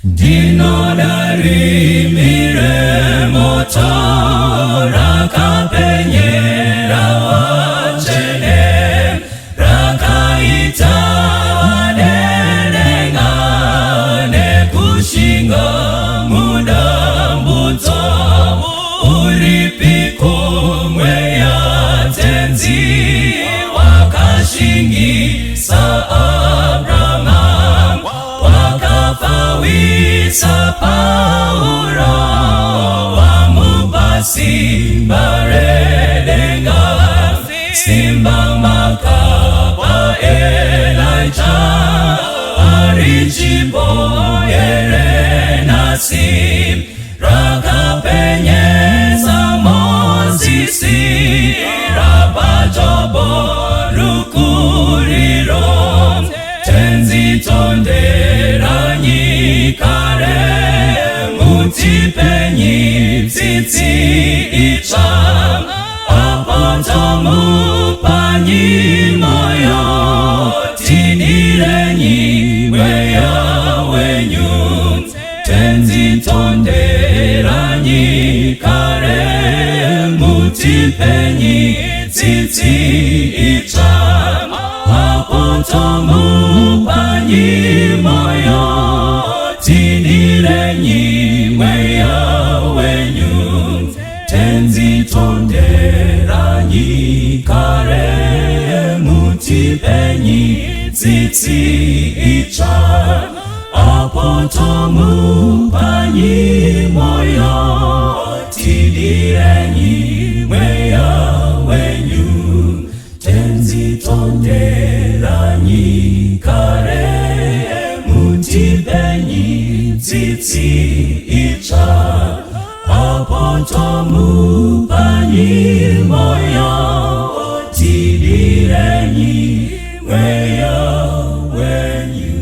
dinodari mire moto rakapenyera wachele rakaita wadenenga nekushinga muda mbuto uripikumwe ya tenzi wakashingisa Abraham wakafawisa Paulo wamubasi baredenga simba makapa Elijah arijibo yerenasi rakapenyeza Mosisi rabajobo rukuriro tenzi tondera nyikare mutipenyi tsitsi icha apotomu panyi moyo tidirenyi weya wenyu tenzi tondera nyikare mutipenyi tsitsi icha apotomu panyi moyo tidirenyi weya wenyu tenzi tondera nyikare mutipenyi tsitsi icha apotomu panyi moyo tidirenyi weya wenyu tenzi tondera nyikare mutipenyi tsitsi icha apotomu panyi moyo tidirenyi weya wenyu.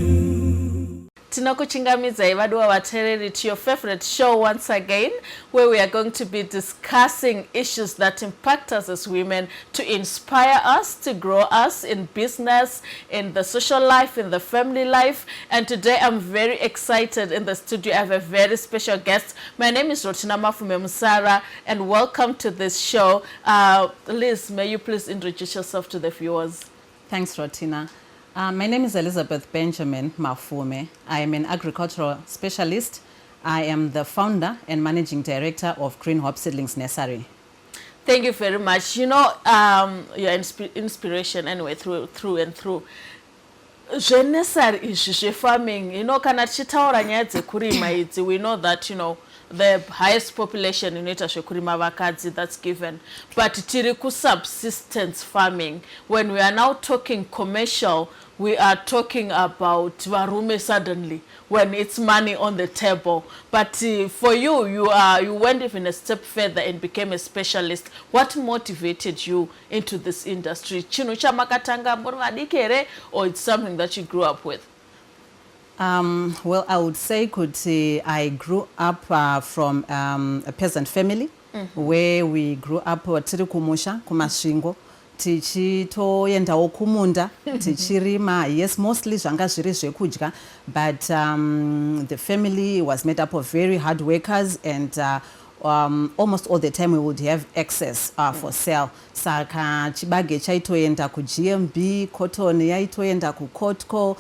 Tinakuchingamidza vaduwa vateereri to your favorite show once again, where we are going to be discussing issues that impact us as women, to inspire us, to grow us in business, in the social life, in the family life. And today I'm very excited. In the studio I have a very special guest. My name is Mrs Musara, and welcome to this show. Liz, may you please introduce yourself to the viewers? Thanks, Rotina. My name is Elizabeth Benjamin Mafume. I am an agricultural specialist. I am the founder and managing director of Green Hope Seedlings Nursery. Thank you very much. You know, your inspiration anyway through and through. Nursery is farming. You know, kana chitaura nyadze kurima idzi. We know that, you know, the highest population in ita shokurima vakadzi, that's given. But tiriku subsistence farming, when we are now talking commercial, we are talking about varume suddenly when it's money on the table. But for you, you went even a step further and became a specialist. What motivated you into this industry? Chinu cha makatanga mboradikere, or it's something that you grew up with? Well, I would say I grew up from a peasant family, where we grew up tiri kumusha kumashingo tichitoendawo kumunda tichirima. Yes, mostly zvanga zviri zvekudya, but the family was made up of very hard workers, and almost all the time we would have excess for sale. Saka chibage chaitoenda ku GMB, cotton yaitoenda ku Kotco,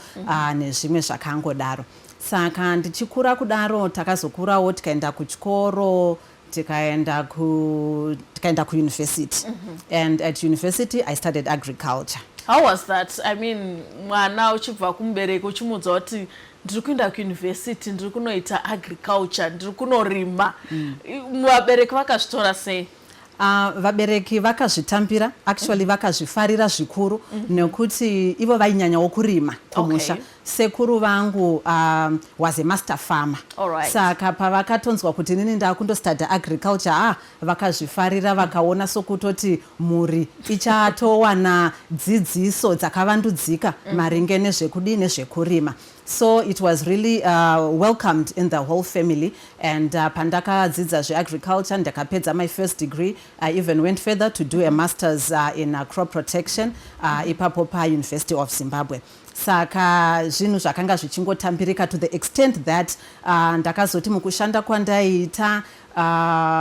nezvimwe zvakangodaro. Saka ndichikura kudaro takazokurawo tikaenda kuchikoro, tikaenda ku university. And at university I studied agriculture. How was that? I mean, mwana uchibva kumbereko uchimudza kuti ndiri kuenda ku university, ndiri kunoita agriculture, ndiri kunorima. Vabereki vakazvitora sei? Vabereki vakazvitambira, actually vakazvifarira zvikuru, nekuti ivo vainyanyawo kurima kumusha. Sekuru vangu was a master farmer. Saka pavakatonzwa kuti nini ndakundostudya agriculture, vakazvifarira, vakaona sokutoti muri ichatowana dzidziso dzakavandudzika maringe nezvekudii nezvekurima. So it was really welcomed in the whole family. And pandakadzidza zveagriculture, ndakapedza my first degree. I even went further to do a master's in crop protection ipapo paUniversity of Zimbabwe. Saka zvinhu zvakanga zvichingotambirika to the extent that ndakazoti mukushanda kwandaita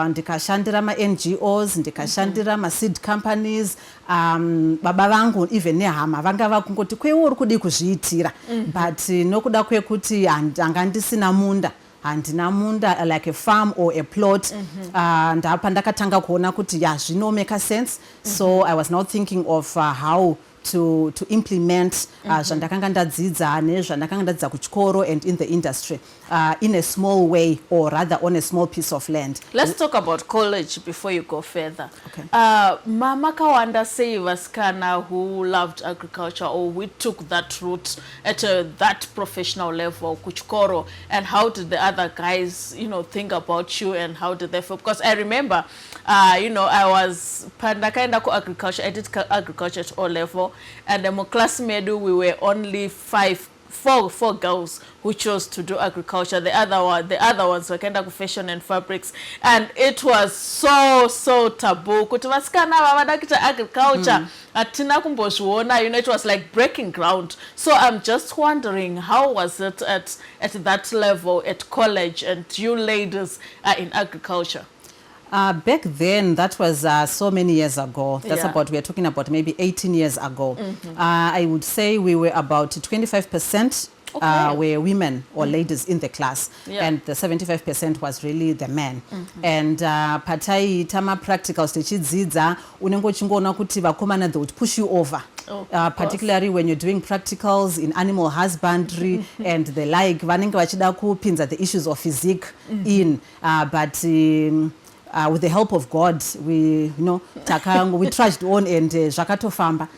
ndikashandira ma-NGOs, ndikashandira ma-seed companies, baba vangu even nehama vanga vakungoti kwewo uri kudi kuzviitira, but nokuda kwekuti ndanga ndisina munda, handina munda like a farm or a plot, ndapa ndakatanga kuona kuti zvino make sense. So I was now thinking of how to implement zvandakanga ndadzidza nezvandakanga ndadzidza kuchikoro and in the industry in a small way, or rather on a small piece of land. Let's talk about college before you go further. Okay. Mama kawanda say vaskana who loved agriculture, or we took that route at that professional level kuchikoro, and how did the other guys think about you, and how did they feel? Because I remember I was pandakaenda ku agriculture, I did agriculture at O level, and my classmate we were only four girls who chose to do agriculture. The other ones were kind of fashion and fabrics, and it was so taboo kuti vasikana vavada kuita agriculture atina kumbozviona. It was like breaking ground. So I'm just wondering, how was it at that level at college, and you ladies are in agriculture? Back then, that was so many years ago. That's we are talking about maybe 18 years ago. I would say we were about 25% were women or ladies in the class, and the 75% was really the men. And patai tama practicals tichidzidza unengo chingoona kuti vakomana, they would push you over. Particularly when you're doing practicals in animal husbandry and the like, vanenge vachida kupinza the issues of physique in, but with the help of God, we we trudged on, and zvakatofamba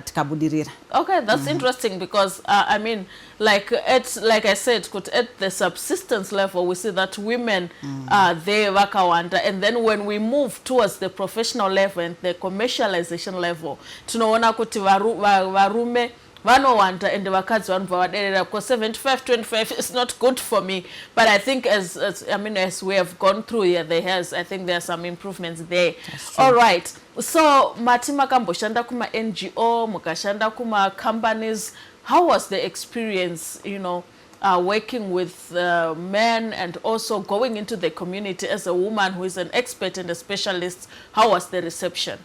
tikabudirira. Okay, that's interesting, because I mean, like I said, at the subsistence level, we see that women are there vakawanda, and then when we move towards the professional level and the commercialization level, tunoona kuti varume vanowanda and vakadzi vanobva vaderera, because 75-25 is not good for me. But I think as we have gone through here, I think there are some improvements there. All right. So mati makamboshanda kuma NGO, mukashanda kuma companies. How was the experience, working with men and also going into the community as a woman who is an expert and a specialist? How was the reception?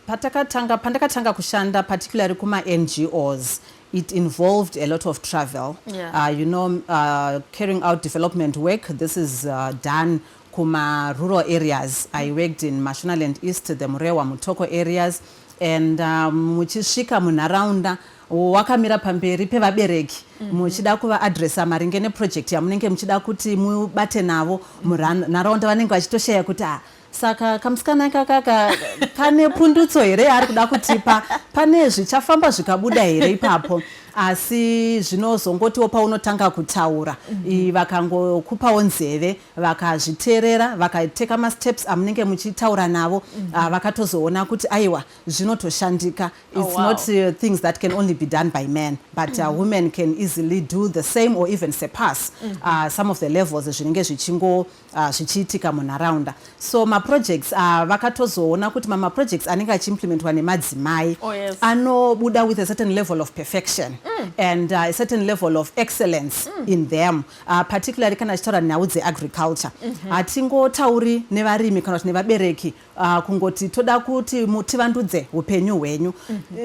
Pandakatanga kushanda, particularly kuma NGOs, it involved a lot of travel. Carrying out development work. This is done kuma rural areas. I worked in Mashonaland East, the Murewa Mutoko areas, and muchishika munharaunda wakamira pamberi pevabereki muchida kuva adressa maringe neproject yamunenge muchida kuti mubate navo munharaunda, vanenge vachitosheya kuti saka kamusikana kakaka kane pundutso here ari kuda kutipa, pane zvichafamba zvikabuda here ipapo. Asi zvinozongotiwo paunotanga kutaura vakangokupawo nzeve, vakazviteerera, vakateka masteps amunenge muchitaura navo, vakatozoona kuti aiwa zvinotoshandika. It's not things that can only be done by men, but women can easily do the same or even surpass some of the levels zvinenge zvichiitika munharaunda. So projects vakatozoona kuti projects anenge achiimplementwa nemadzimai anobuda with a certain level of perfection and a certain level of excellence in them, particularly kana tichitaura nhau dzeagriculture. Hatingotauri nevarimi kana kuti nevabereki kungoti toda kuti tivandudze upenyu hwenyu.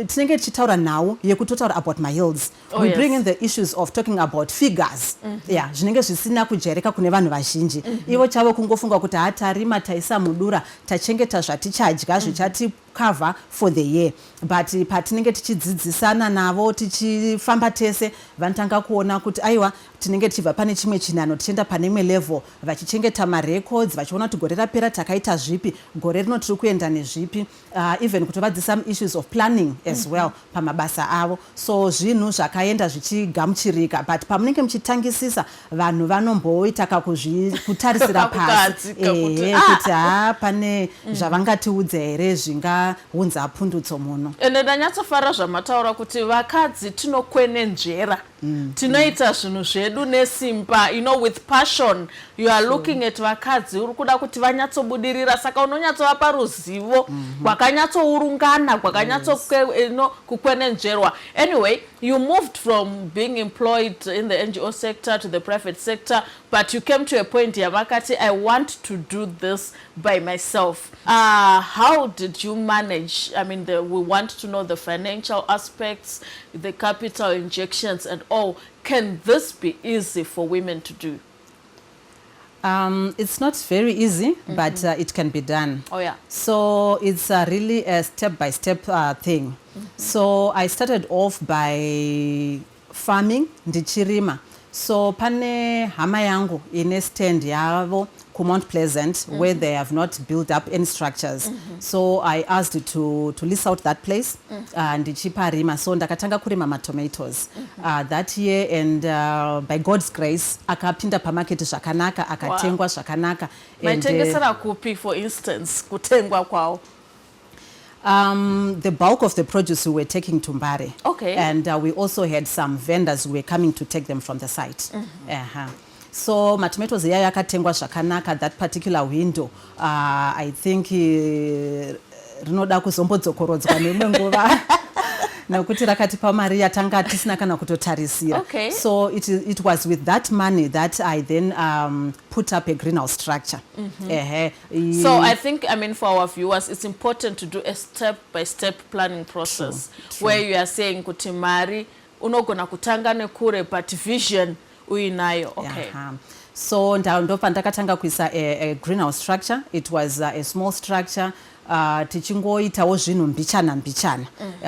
Tinenge tichitaura nhau yekutotaura about my yields. We bring in the issues of talking about figures. Zvinenge zvisina kujairika kune vanhu vazhinji. Ivo chavo kungofunga kuti hatarima taisa mudura tachengeta zvatichadya zvichati cover for the year, but patinenge tichidzidzisana navo tichifamba tese vanotanga kuona kuti aiwa tinenge tichibva pane chimwe chinano tichienda pane imwe level, vachichengeta marecords, vachiona kuti gore rapera takaita zvipi, gore rino tiri kuenda nezvipi, even kuti vadzisa some issues of planning as well pamabasa avo. So zvinhu zvakaenda zvichigamuchirika, but pamunenge muchitangisisa vanhu vanomboita kutarisira pasi kuti pane zvavangatiudza here zvingaunza pundutso muno. Ende ndanyatsofara zvamataura kuti vakadzi tinokwenenzvera, tinoita zvinhu zvedu nesimba, with passion. You are looking at vakadzi uri kuda kuti vanyatsobudirira, saka unonyatsovapa ruzivo rwakanyatsourungana, kukwenenzverwa. Anyway, you moved from being employed in the NGO sector to the private sector, but you came to a point yamakati, I want to do this by myself. How did you manage? I mean, we want to know the financial aspects, the capital injections and all. Can this be easy for women to do? It's not very easy, but it can be done. Oh yeah. So it's really a step-by-step thing. So I started off by farming, ndichirima. So pane hama yangu ine stand yavo ku Mount Pleasant, where they have not built up any structures. So I asked to lease out that place, ndichiparima. So ndakatanga kurima tomatoes that year, and by God's grace akapinda pamarket zvakanaka, akatengwa zvakanaka. Maitengesera kupi, for instance, kutengwa kwao? The bulk of the produce we were taking to Mbare. Okay. And we also had some vendors who were coming to take them from the site. So my tomatoes yaya yakatengwa zvakanaka that particular window. I think rinoda kuzombodzokorodzwa nemwe nguva. Nokuti rakatipa mari yatanga tisina kana kutotarisira. Okay. So it was with that money that I then put up a greenhouse structure. So I think, for our viewers, it's important to do a step-by-step planning process. True. Where you are saying kuti mari unogona kutanga nekure, but vision uinayo. Okay. So ndopa ndakatanga kuisa a greenhouse structure. It was a small structure. Tichingoitawo zvinhu mbichana.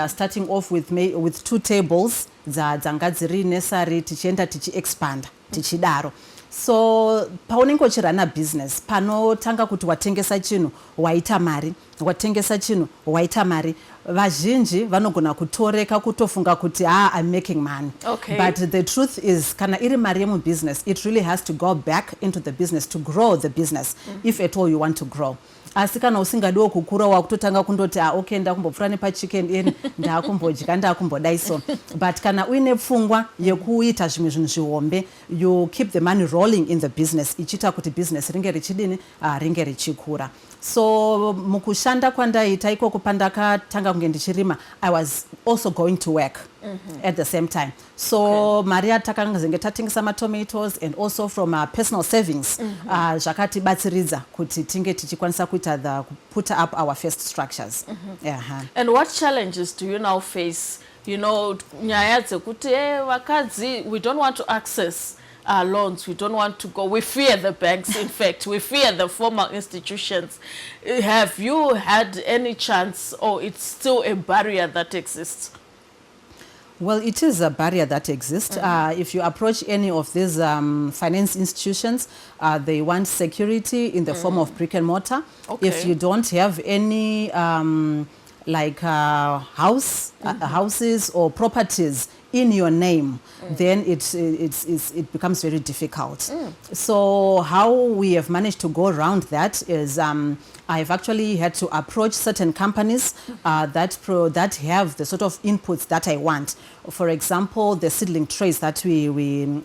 Starting off with 2 tables dzanga dziri nursery, tichienda tichi-expanda, tichidaro. So paunenge uchirana business, panotanga kuti watengesa chinhu waita mari, watengesa chinhu waita mari, vazhinji vanogona kutoreka kutofunga kuti I'm making money. Okay. But the truth is, kana iri mari yemu business, it really has to go back into the business to grow the business, if at all you want to grow. Asi kana usingadiwo kukura wakutotanga kundoti okay ndakumbopfura nepachicken eni ndakumbodya ndakumbodai so. But kana uine pfungwa yekuita zvimwe zvinhu zvihombe, you keep the money rolling in the business, ichita kuti business ringe richidini, ringe richikura. So mukushanda kwandaita ikoko pandakatanga kunge ndichirima, I was also going to work at the same time. So Maria takanga tatengesa tomatoes, and also from personal savings zvakatibatsiridza kuti tinge tichikwanisa kuita put up our first structures. And what challenges do you now face? Nyaya dzekuti vakadzi, we don't want to access loans, we don't want to go, we fear the banks, in fact, we fear the formal institutions. Have you had any chance, or it's still a barrier that exists? Well, it is a barrier that exists. If you approach any of these finance institutions, they want security in the form of brick and mortar. Okay. If you don't have any houses or properties in your name, then it becomes very difficult. So how we have managed to go around that is I've actually had to approach certain companies that have the sort of inputs that I want. For example, the seedling trays that we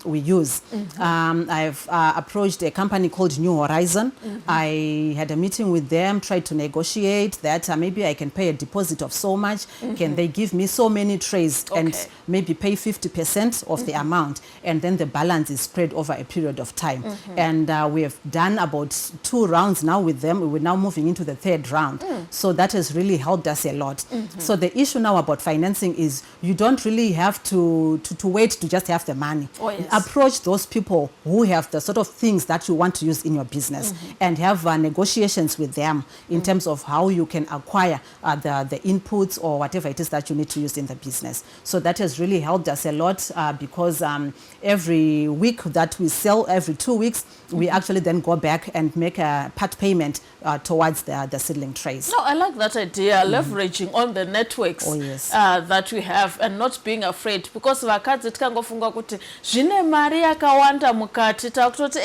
use. I've approached a company called New Horizon. I had a meeting with them, tried to negotiate that maybe I can pay a deposit of so much. Can they give me so many trays and maybe pay 50% of the amount, and then the balance is spread over a period of time. And we have done about 2 rounds now with them. We're now moving into the 3rd round. So that has really helped us a lot. So the issue now about financing is you don't really have to wait to just have the money. Approach those people who have the sort of things that you want to use in your business, and have negotiations with them in terms of how you can acquire the inputs or whatever it is that you need to use in the business. So that has really helped us a lot because every week that we sell, every 2 weeks, we actually then go back and make a part payment towards the seedling trays. No, I like that idea, leveraging on the networks that we have and not being afraid, because vakadzi tikangofunga kuti zvine mari yakawanda mukati takutoti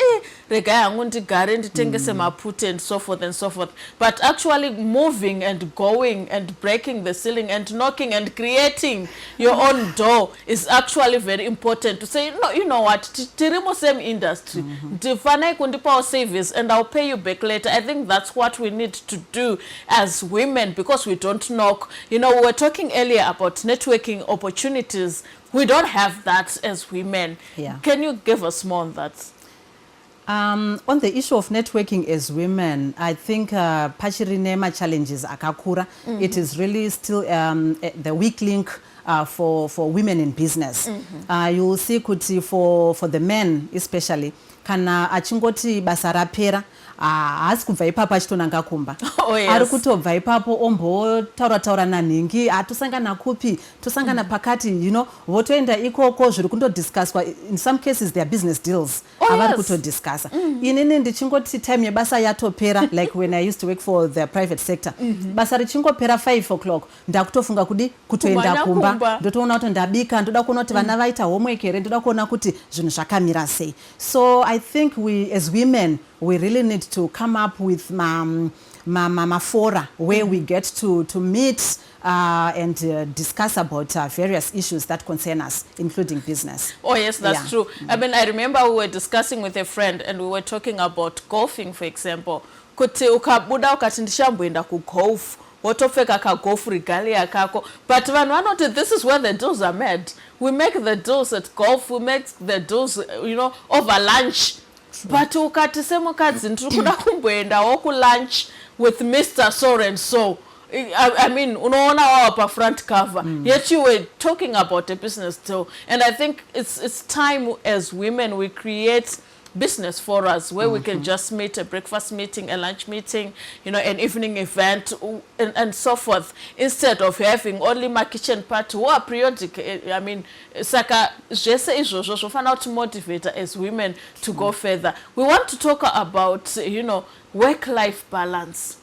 rega yangu ndigare nditengese mapute and so forth and so forth, but actually moving and going and breaking the ceiling and knocking and creating your own door is actually very important to say, no, you know what, tirimo same industry, ndifanai kundipawo service and I'll pay you back later. I think that's what we need to do as women, because we don't knock. You know, we were talking earlier about networking opportunities. We don't have that as women. Can you give us more on that? On the issue of networking as women, I think pachirinema challenges akakura. It is really still the weak link for women in business. You will see kuti for the men especially, kana achingoti basa rapera haasi kubva ipapo achitonanga kumba. Ari kutobva ipapo ombotaura naningi, tosangana kupi, tosangana pakati, you know, votoenda ikoko zviri kundodiscusswa. In some cases they are business deals avari kutodiscussa. Inini ndichingoti time yebasa yatopera, like when I used to work for the private sector, basa richingopera 5 o'clock ndakutofunga kudi kutoenda kumba, ndotoona kuti ndabika, ndoda kuona kuti vana vaita homework here, ndoda kuona kuti zvinhu zvakamira sei. So I think we as women, we really need to come up with fora where we get to meet and discuss about various issues that concern us, including business. Oh yes, that's true. I mean, I remember we were discussing with a friend and we were talking about golfing, for example. Kuti ukabuda ukati ndishamboenda kugolf, wotopfeka kagolf regalia kako, but vanhu vanoti this is where the deals are made. We make the deals at golf, we make the deals, you know, over lunch. But ukati semukadzi ndiri kuda kumboendawo ku lunch with Mr. So and so. I mean, unoona wawa pa front cover. Yet you were talking about a business deal. And I think it's time as women we create business for us where we can just meet, a breakfast meeting, a lunch meeting, you know, an evening event and so forth, instead of having only my kitchen party or periodic. I mean, saka jese izvozvo zvofana kuti motivate as women to go further. We want to talk about, you know, work-life balance.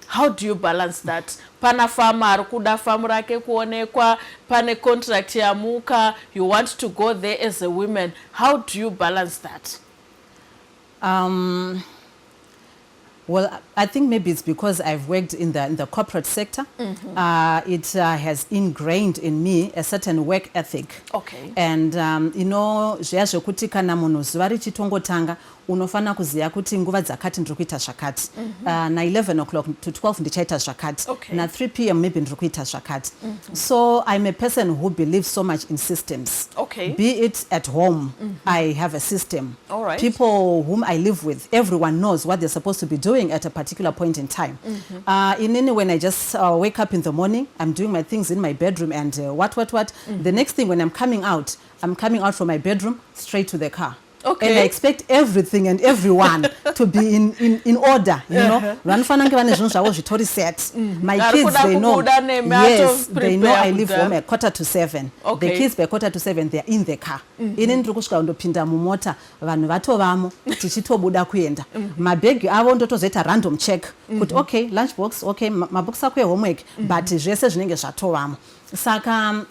How do you balance that? Pana farmer arikuda farm rake kuonekwa, pane contract yamuka, you want to go there as a woman. How do you balance that? Well, I think maybe it's because I've worked in the corporate sector. It has ingrained in me a certain work ethic. Okay. And you know, zviya kuti kana munhu zuva richitongotanga unofana kuziya kuti nguva dzakati ndiri kuita zvakati. Na 11 o'clock to 12 ndichaita zvakati. Na 3 p.m. maybe ndiri kuita zvakati. So I'm a person who believes so much in systems. Okay. Be it at home, I have a system. All right. People whom I live with, everyone knows what they're supposed to be doing at a particular point in time. In any, when I just wake up in the morning, I'm doing my things in my bedroom and what. The next thing when I'm coming out from my bedroom straight to the car. Okay. And I expect everything and everyone to be in order, you know. My kids, they know. Yes, they know I leave home at 6:45. Okay. The kids by 6:45, they're in the car. Inini kusvika ndopinda mumota, vanhu vatovamo, tichitobuda kuenda. Mabhegi avo ndotozoita random check. Kuti okay, lunchbox, okay, mabooks akwe homework, but zvese zvinenge zvatovamo. Saka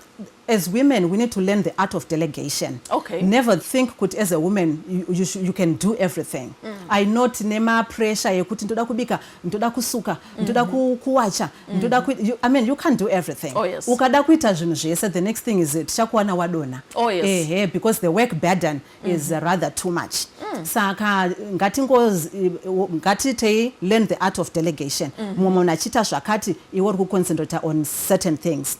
as women, we need to learn the art of delegation. Okay. Never think kuti as a woman you can do everything. I not nema pressure yekuti ndoda kubika, ndoda kusuka, ndoda kuwacha, ndoda I mean, you can't do everything. Oh yes. Ukada kuita zvinhu zvese, the next thing is tichakuwana wadona. Oh yes. Because the work burden is rather too much. Saka ngati learn the art of delegation. Mumwe unachita zvakati, iwe uri kuconcentrate on certain things.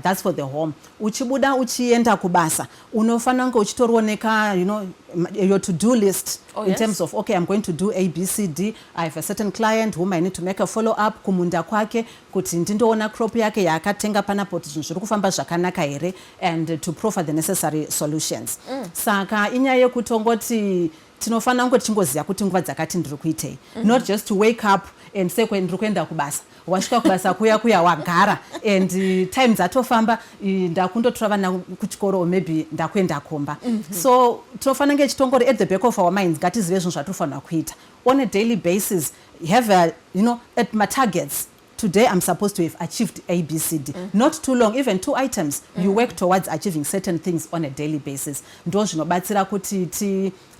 That's for the home. Uchibuda uchienda kubasa, unofana ngo uchitorioneka, you know, your to-do list. In terms of, okay, I'm going to do A, B, C, D. I have a certain client whom I need to make a follow-up, kumunda kwake, kuti ndindoona crop yake yakatenga panapo zviri kufamba zvakanaka here, and to proffer the necessary solutions. Saka inyaya yekutongoti tinofana kunge tichingoziva kuti nguva dzakati ndiri kuitei, not just to wake up and say ndiri kuenda kubasa, wasvika kubasa kuya wagara and time dzatofamba ndakundotora vana kuchikoro, maybe ndakuenda komba. So tinofana kunge chitongori at the back of our minds ngatizive zvinhu zvatofanira kuita on a daily basis. Have a, at my targets, today I'm supposed to have achieved A, B, C, D. Not too long, even 2 items. You work towards achieving certain things on a daily basis. Ndo zvinobatsira kuti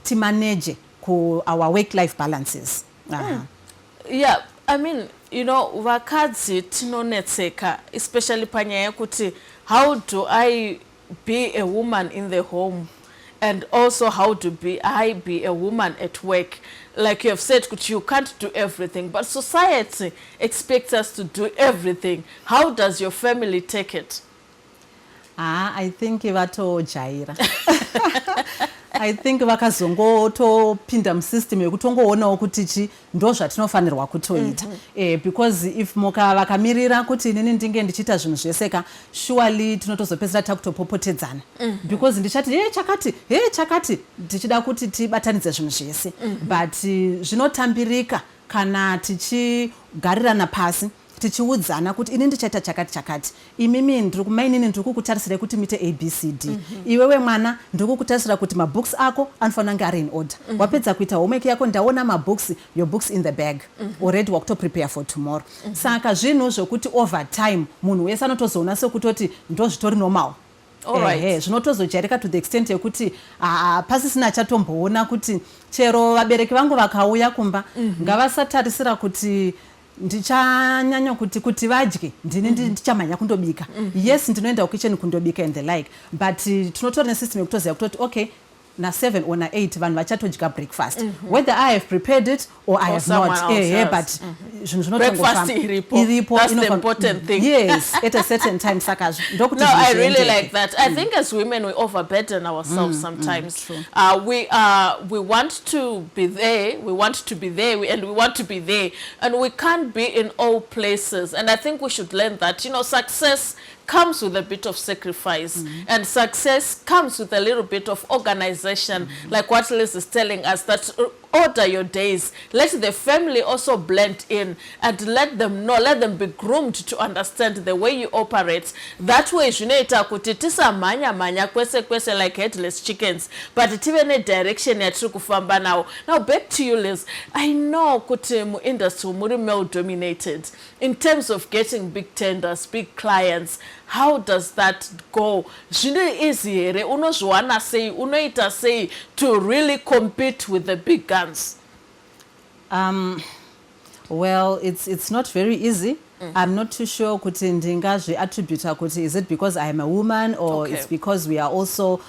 ti manage our work-life balances. Yeah, I mean, vakadzi tinonetseka, especially panyaya kuti how do I be a woman in the home, and also how to be a woman at work. Like you have said, you can't do everything, but society expects us to do everything. How does your family take it? I think vatojaira. I think vakazongotopinda musystem yekutongoona kuti ndo zvatinofanirwa kutoita. Because if vakamirira kuti inini ndinge ndichiita zvinhu zvese, surely tinotozopedzera takutopopotedzana. Because ndichati chakati tichida kuti tibatanidze zvinhu zvese. But zvinotambirika kana tichigarirana pasi, tichiudzana kuti ini ndichaita chakati, imimi mainini ndiri kukutarisira kuti muite ABCD, iwewe mwana ndiri kukutarisira kuti mabooks ako anofanira kunge ari in order. Wapedza kuita homework yako, ndaona mabooks, your books in the bag, already wakutoprepare for tomorrow. Saka zvinhu zvokuti over time munhu wese anotozoona sekutoti ndo zvitori normal. Zvinotozojairika to the extent yekuti pasisina chatomboona kuti chero vabereki vangu vakauya kumba ngavasatarisira kuti ndichanyanya kuti vadye ndini ndichamanya kundobika. Yes, ndinoenda kitchen kundobika and the like, but tinotora nesystem yekutoziva kutoti okay, na 7 or na 8 vanhu vachatodya breakfast, whether I have prepared it or I have not. But breakfast iripo. That's the important thing. Yes, at a certain time. No, I really like that. I think as women we overburden ourselves sometimes. We want to be there, and we want to be there, and we can't be in all places. And I think we should learn that success comes with a bit of sacrifice, and success comes with a little bit of organization, like what Liz is telling us, that order your days, let the family also blend in, and let them be groomed to understand the way you operate. That way zvinoita kuti tisamanya kwese like headless chickens, but tive ne direction yatiri kufamba nawo. Now back to you, Liz. I know kuti mu industry muri male dominated in terms of getting big tenders, big clients. How does that go? Zvino easy here, unozwana sei, unoita sei to really compete with the big guns? Well, it's not very easy. I'm not too sure kuti ndingazvi attribute kuti is it because I am a woman, or it's because we are also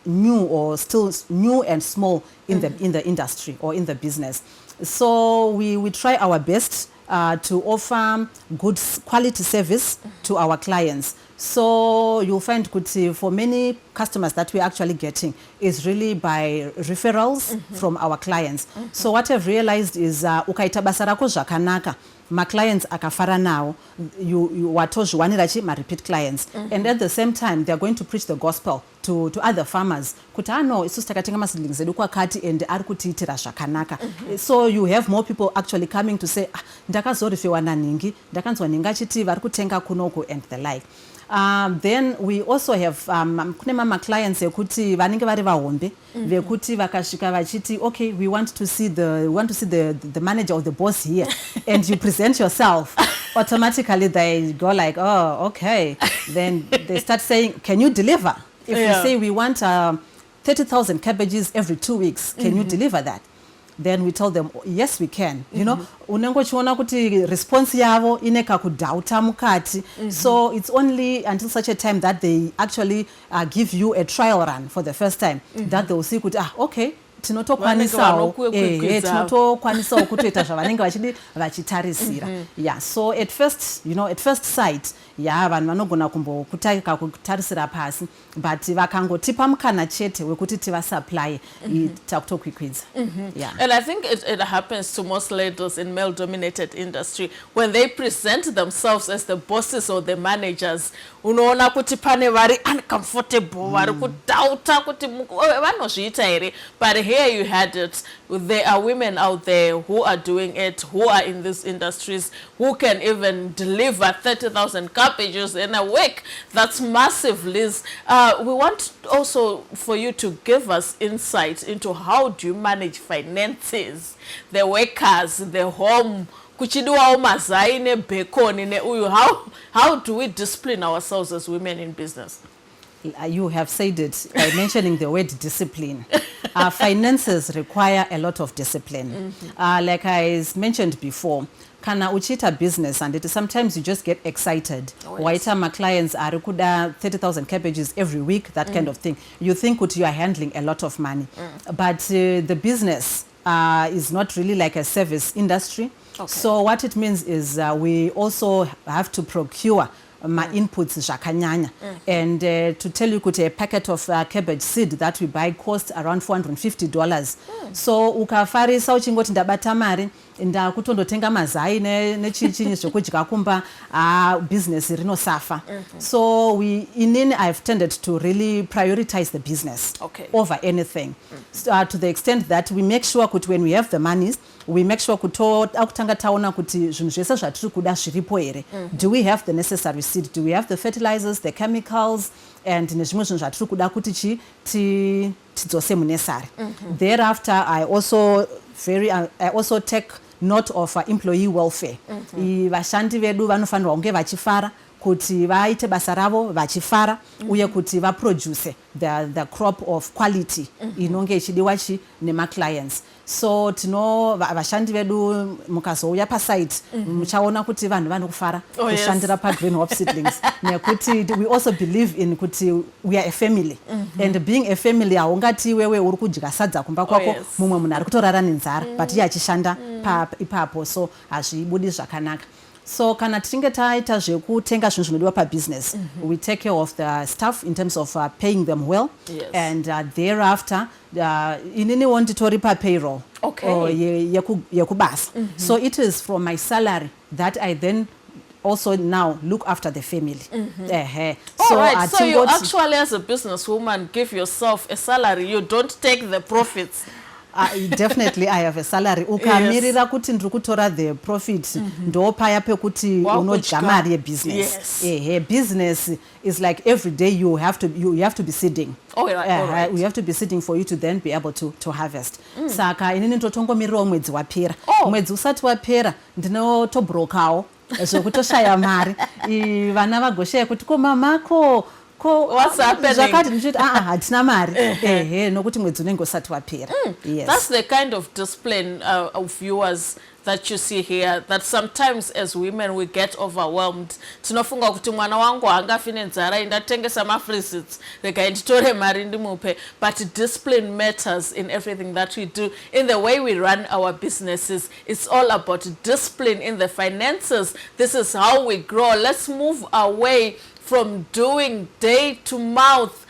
new, or still new and small in the industry or in the business. So we try our best to offer good quality service to our clients. So you'll find kuti for many customers that we're actually getting is really by referrals from our clients. So what I've realized is ukaita basa rako zvakanaka, my clients akafara now, you watozviwanira my repeat clients, and at the same time they're going to preach the gospel to other farmers kuti isusu takatenga maseedlings edu kwakati and ari kutiitira zvakanaka. So you have more people actually coming to say ndakazorifewa naningi, ndakanzwa ningi achiti vari kutenga kunoku and the like. Then we also have kune mama clients ekuti vanenge vari vahombe vekuti vakasvika vachiti okay, we want to see the manager or the boss here, and you present yourself, automatically they go like, oh okay, then they start saying, can you deliver? If you say we want 30,000 cabbages every 2 weeks, can you deliver that? Then we tell them, yes, we can. Unengochiona kuti response yavo ineka kudauta mukati. So it's only until such a time that they actually give you a trial run for the first time that they will see kuti okay, tinotokwanisawo kutoita zvavanenge vachitarisira. Yeah, so at first sight ya vanhu vanogona kumbokutaika kutarisira pasi but vakangotipa mukana chete wekuti tivasupply takutokwikwidza. Yeah. And I think it happens to most ladies in male dominated industry when they present themselves as the bosses or the managers. Unoona kuti pane vari uncomfortable, vari kudauta kuti vanozviita here, but here you had it. There are women out there who are doing it, who are in these industries, who can even deliver 30,000 cabbages in a week. That's massive, Liz. We want also for you to give us insight into how do you manage finances, the workers, the home, kuchidiwawo mazai nebhekoni neuyu. How do we discipline ourselves as women in business? You have said it by mentioning the word discipline. Finances require a lot of discipline. Like I mentioned before, kana uchita business and sometimes you just get excited. Waita my clients are kuda 30,000 cabbages every week, that kind of thing. You think that you are handling a lot of money. But the business is not really like a service industry. Okay. So what it means is we also have to procure my inputs zvakanyanya. And to tell you kuti a packet of cabbage seed that we buy costs around $450. So ukafarisa uchingoti ndabata mari ndakutondotenga mazai nechinyi zvokudya kumba, business rinosafa. So I've tended to really prioritize the business over anything. To the extent that we make sure kuti when we have the monies, we make sure akutanga taona kuti zvinhu zvese zvatiri kuda zviripo here. Do we have the necessary seed? Do we have the fertilizers, the chemicals, and nezvimwe zvinhu zvatiri kuda kuti tidzose munursery? Thereafter, I also take note of employee welfare. Vashandi vedu vanofanirwa kunge vachifara kuti vaite basa ravo vachifara uye kuti vaproduce the crop of quality inonge ichidiwa nema clients. So vashandi vedu mukazouya pasite muchaona kuti vanhu vanokufara kushandira paGreenhope Seedlings nekuti we also believe in kuti we are a family. And being a family haungati wewe uri kudya sadza kumba kwako mumwe munhu ari kutorara nenzara but iye achishanda ipapo, so hazvibudi zvakanaka. So kana tichinge taita zvekutenga zvinhu zvinodiwa pabusiness, we take care of the staff in terms of paying them well. And thereafter ininiwo nditori payroll yekubasa. So it is from my salary that I then also now look after the family. So you actually, as a businesswoman, give yourself a salary. You don't take the profits. Definitely I have a salary. Ukamirira kuti ndiri kutora the profit ndo paya pekuti unodya mari yebusiness. Business is like every day you have to be seeding. We have to be seeding for you to then be able to harvest. Saka inini ndotongomirirawo mwedzi wapera. Mwedzi usati wapera ndinotobrokawo zvokutoshaya mari. Vana vagoshaya kuti ko mamako what's happening? Hatina mari. Nokuti mwedzi unenge usati wapera. That's the kind of discipline of viewers that you see here, that sometimes as women we get overwhelmed. Tinofunga kuti mwana wangu hangafi nenzara ndatengesa ma-free seeds rega nditore mari ndimupe. But discipline matters in everything that we do, in the way we run our businesses. It's all about discipline in the finances. This is how we grow. Let's move away from doing day to mouth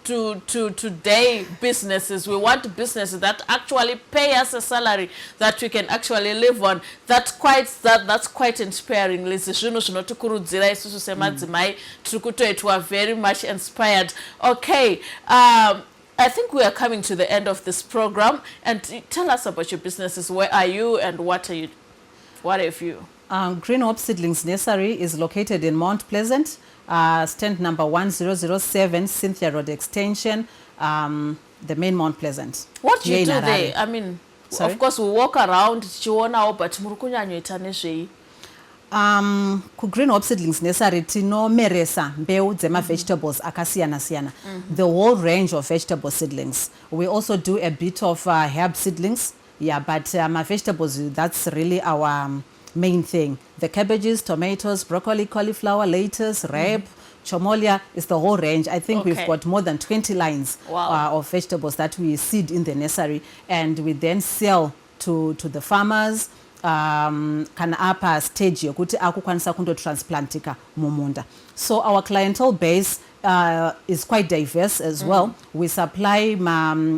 to day businesses. We want businesses that actually pay us a salary that we can actually live on. That's quite inspiring. Liz, zvinotukurudzira isusu semadzimai we are very much inspired. Okay, I think we are coming to the end of this program, and tell us about your businesses. Where are you and what have you? Greenhope Seedlings Nursery is located in Mount Pleasant, stand number 1007, Cynthia Road Extension, the main Mount Pleasant. What do you do there? I mean, of course we walk around, but murukunyanyoita nezvei? Ku Greenhope Seedlings Nursery tinomeresa mbeu dzema vegetables akasiyana siyana, the whole range of vegetable seedlings. We also do a bit of herb seedlings, but my vegetables, that's really our main thing. The cabbages, tomatoes, broccoli, cauliflower, lettuce, rape, chomolia is the whole range. I think we've got more than 20 lines of vegetables that we seed in the nursery, and we then sell to the farmers kana apa stage yokuti akukwanisa kundotransplantika mumunda. So our clientele base is quite diverse as well. We supply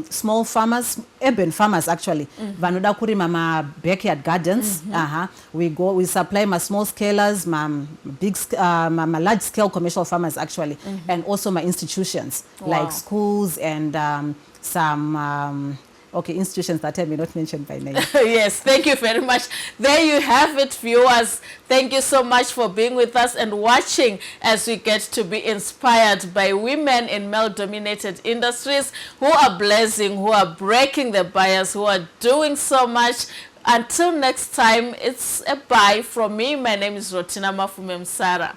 small farmers, urban farmers actually. Vanoda kurima ma backyard gardens. We supply my small scalers, my large scale commercial farmers actually, and also my institutions like schools and some institutions that I may not mention by name. Yes, thank you very much. There you have it, viewers. Thank you so much for being with us and watching as we get to be inspired by women in male-dominated industries who are blessing, who are breaking the bias, who are doing so much. Until next time, it's a bye from me. My name is Rotina Mafume Musara.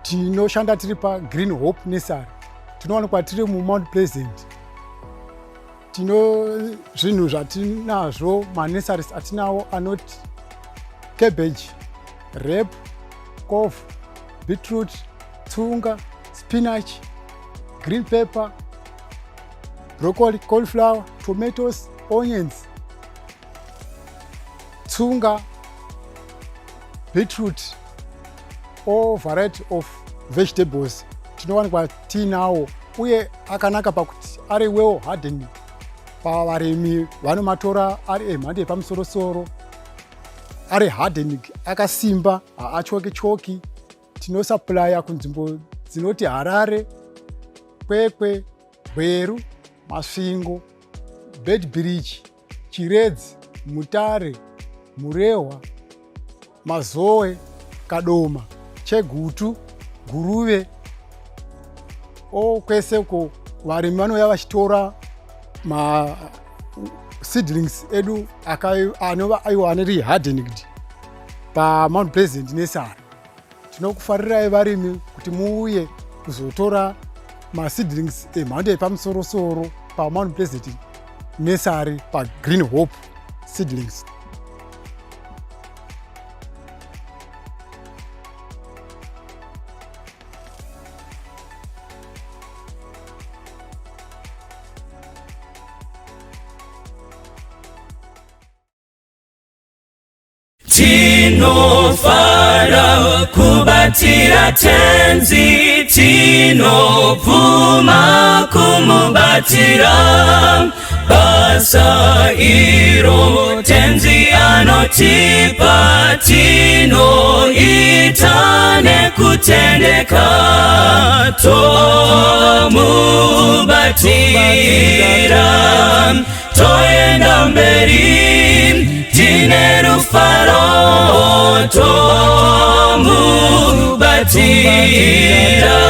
Tinoshanda tiri pa Green Hope Nursery. Tinowanikwa tiri mu Mount Pleasant. Tino zvinhu zvatinazvo ma-nurseries atinawo anoti cabbage, rape, cough, beetroot, tsunga, spinach, green pepper, broccoli, cauliflower, tomatoes, onions, tsunga, beetroot, all variety of vegetables tinowanikwa tinawo uye akanaka pakuti ari well hardened. Pavarimi vanomatora ari emhando yepamusoro-soro, ari hardened, akasimba, haachoki-choki. Tinosupply kunzvimbo dzinoti Harare, Kwekwe, Bweru, Masvingo, Bedbridge, Chiredzi, Mutare, Murehwa, Mazoe, Kadoma, Chegutu, Guruve. Kwese uko varimi vanouya vachitora ma seedlings edu anova aiwa aneri hardened pa Mount Pleasant Nursery. Tinokufarirai varimi kuti muuye kuzotora ma seedlings emhando yepamusoro-soro pa Mount Pleasant Nursery pa Green Hope Seedlings. Tinofara kubatira tenzi, tinovuma kumubatira. Basa iro tenzi anotipa, tinoita nekutendeka. Tomubatira, toenda mberi, tine rufaro, tomubatira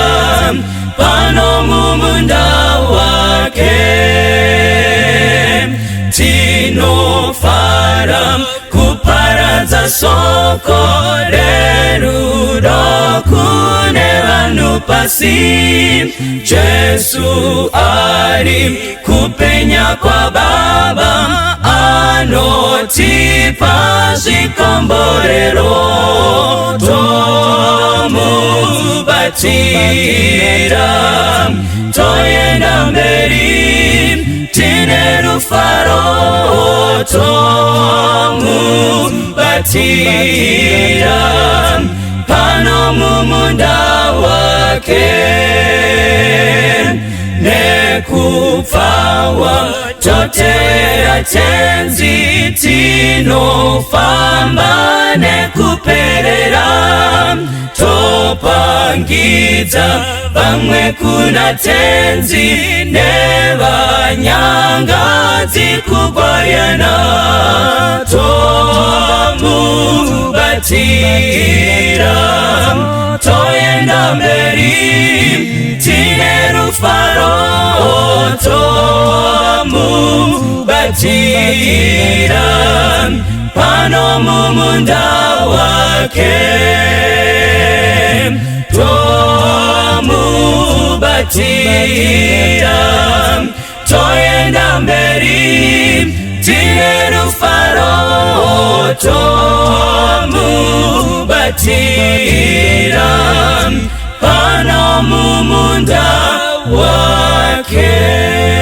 pano mumunda wake. Tinofara kuparadza soko rerudo kune vanhu pasi. Jesu ari kupenya kwa Baba, anotipa zvikomborero. Tomubatira, toenda mberi, tine rufaro. Tomubatira pano mumunda wake. Nekupfawa totera tenzi, tinofamba nekuperera. Topangidza vamwe kuna tenzi, nevanyangadzi kugwayana. Tomubatira, toenda mberi, tine rufaro. Tomubatira pano mumunda wake. Tomubatira, toenda mberi, tine rufaro. Tomubatira pano mumunda wake.